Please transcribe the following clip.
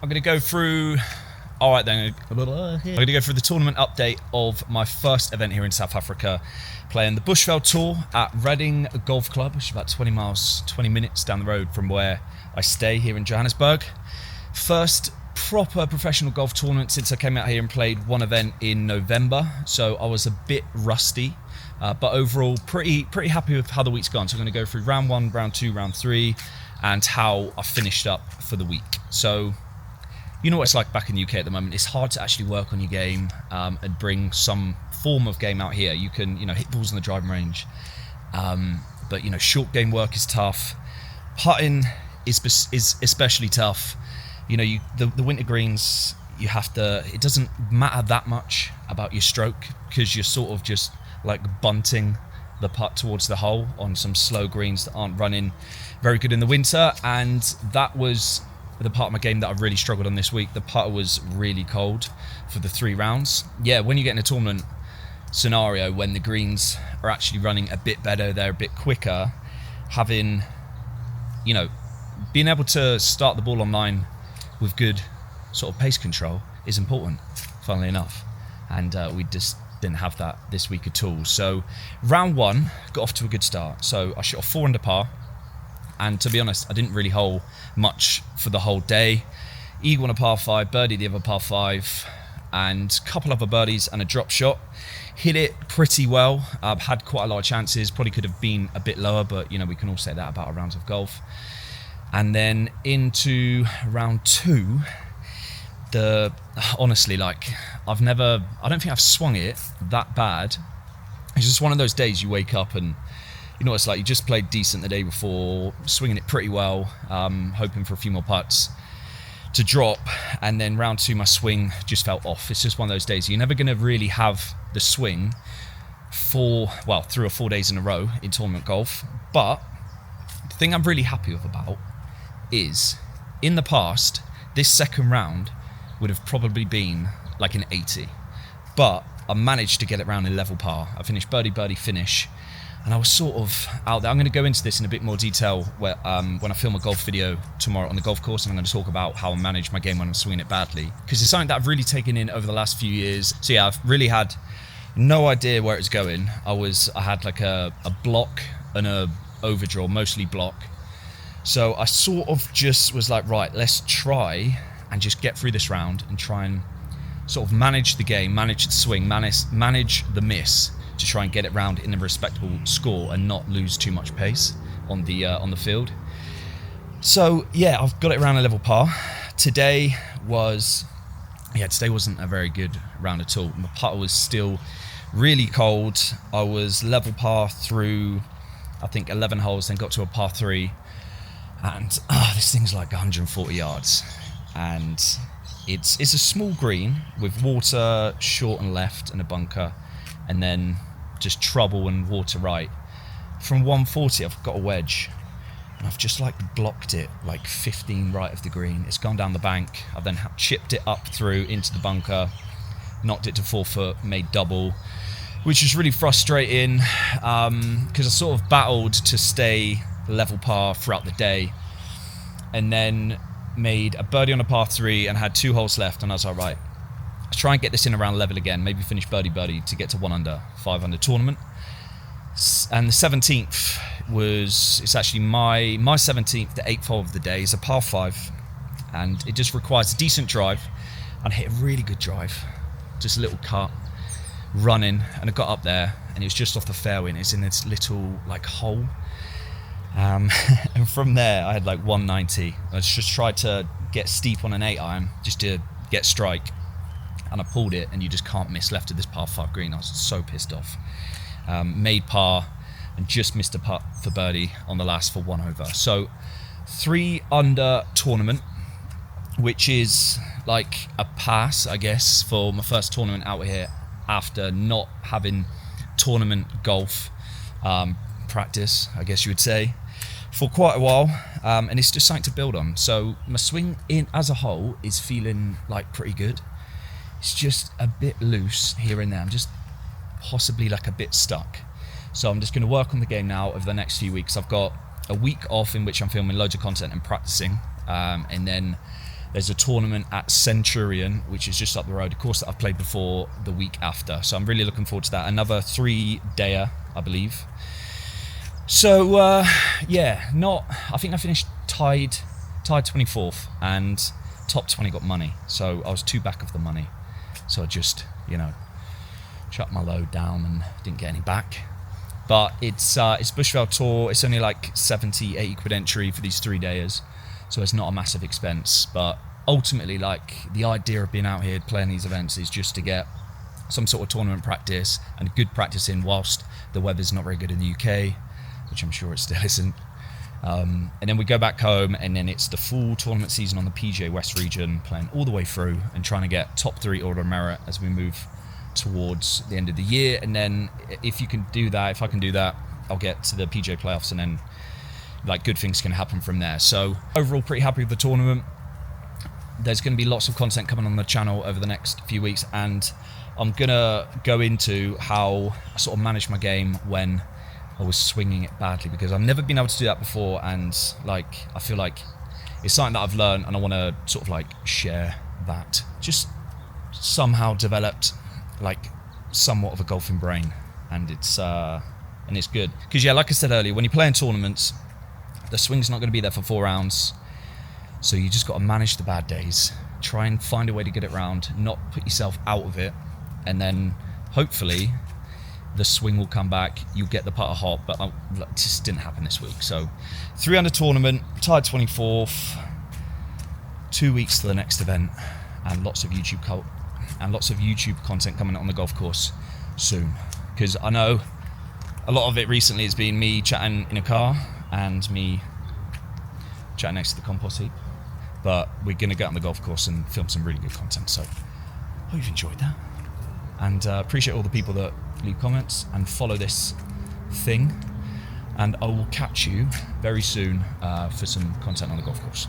I'm going to go through... Alright then, I'm going to go through the tournament update of my first event here in South Africa, playing the Bushveld Tour at Reading Golf Club, which is about 20 minutes down the road from where I stay here in Johannesburg. First proper professional golf tournament since I came out here and played one event in November, so I was a bit rusty, but overall pretty happy with how the week's gone. So I'm going to go through round 1, round 2, round 3, and how I finished up for the week. So you know what it's like back in the UK at the moment. It's hard to actually work on your game and bring some form of game out here. You can, hit balls on the driving range, but short game work is tough. Putting is especially tough. The winter greens, you have to. It doesn't matter that much about your stroke because you're sort of just like bunting the putt towards the hole on some slow greens that aren't running very good in the winter, and that was the part of my game that I really struggled on this week. The putter was really cold for the 3 rounds. Yeah, when you get in a tournament scenario when the greens are actually running a bit better, they're a bit quicker, having, being able to start the ball on line with good sort of pace control is important, funnily enough. And we just didn't have that this week at all. So round 1 got off to a good start. So I shot a 4 under par. And to be honest, I didn't really hole much for the whole day. Eagle on a par 5, birdie the other par 5, and a couple other birdies and a drop shot. Hit it pretty well. Had quite a lot of chances. Probably could have been a bit lower, but we can all say that about our rounds of golf. And then into round 2, honestly, I don't think I've swung it that bad. It's just one of those days you wake up and it's like you just played decent the day before, swinging it pretty well, hoping for a few more putts to drop, and then round 2 my swing just felt off. It's just one of those days. You're never going to really have the swing 3 or 4 days in a row in tournament golf. But the thing I'm really happy with about is, in the past, this second round would have probably been like an 80. But I managed to get it round in level par. I finished birdie finish. And I was sort of out there. I'm going to go into this in a bit more detail when I film a golf video tomorrow on the golf course, and I'm going to talk about how I manage my game when I'm swinging it badly. Because it's something that I've really taken in over the last few years. So yeah, I've really had no idea where it's going. I had like a block and a overdraw, mostly block. So I sort of just was like, right, let's try and just get through this round and try and sort of manage the game, manage the swing, manage the miss, to try and get it round in a respectable score and not lose too much pace on the field. So yeah, I've got it around a level par. Today wasn't a very good round at all. My putter was still really cold. I was level par through, I think, 11 holes, then got to a par 3, and this thing's like 140 yards, and it's a small green with water short and left and a bunker, and then just trouble and water right. From 140, I've got a wedge, and I've just blocked it 15 right of the green. It's gone down the bank. I've then chipped it up through into the bunker, knocked it to 4 foot, made double, which was really frustrating because I sort of battled to stay level par throughout the day, and then made a birdie on a par 3 and had 2 holes left, and I was like, right, let's try and get this in around level again, maybe finish birdie to get to 1 under, 5 under tournament. And the 17th it's actually my 17th, the 8th hole of the day, is a par 5, and it just requires a decent drive, and I hit a really good drive, just a little cut, running, and I got up there, and it was just off the fairway, and it's in this little hole, and from there I had 190. I just tried to get steep on an 8-iron just to get strike, and I pulled it, and you just can't miss left of this par 5 green. I was so pissed off. Made par and just missed a putt for birdie on the last for 1 over. So 3 under tournament, which is like a pass, I guess, for my first tournament out here after not having tournament golf practice, I guess you would say, for quite a while, and it's just something to build on. So my swing in as a whole is feeling pretty good. It's just a bit loose here and there. I'm just possibly a bit stuck. So I'm just going to work on the game now over the next few weeks. I've got a week off in which I'm filming loads of content and practicing, and then There's a tournament at Centurion, which is just up the road, a course that I've played before the week after. So I'm really looking forward to that. Another 3-dayer, I believe. So, I think I finished tied 24th, and top 20 got money. So I was 2 back of the money. So I just, chucked my load down and didn't get any back. But it's Bushveld Tour. It's only like 70, 80 quid entry for these 3-dayers. So it's not a massive expense, but ultimately, like, the idea of being out here playing these events is just to get some sort of tournament practice and good practice in whilst the weather's not very good in the UK, which I'm sure it still isn't. And then we go back home, and then it's the full tournament season on the PGA West region, playing all the way through and trying to get top 3 order of merit as we move towards the end of the year. And then if I can do that, I'll get to the PGA playoffs, and then like good things can happen from there. So overall, pretty happy with the tournament. There's going to be lots of content coming on the channel over the next few weeks, and I'm going to go into how I sort of managed my game when I was swinging it badly, because I've never been able to do that before, and like I feel like it's something that I've learned, and I want to sort of like share that. Just somehow developed like somewhat of a golfing brain, and it's good because like I said earlier, when you play in tournaments, the swing's not going to be there for 4 rounds, so you just got to manage the bad days, try and find a way to get it round, not put yourself out of it, and then hopefully the swing will come back, you'll get the putter hot. But it just didn't happen this week. So 3 under tournament, tied 24th, 2 weeks to the next event, and lots of YouTube content coming on the golf course soon, because I know a lot of it recently has been me chatting in a car and me chatting next to the compost heap, but we're going to get on the golf course and film some really good content. So hope you've enjoyed that, and appreciate all the people that leave comments and follow this thing, and I will catch you very soon for some content on the golf course.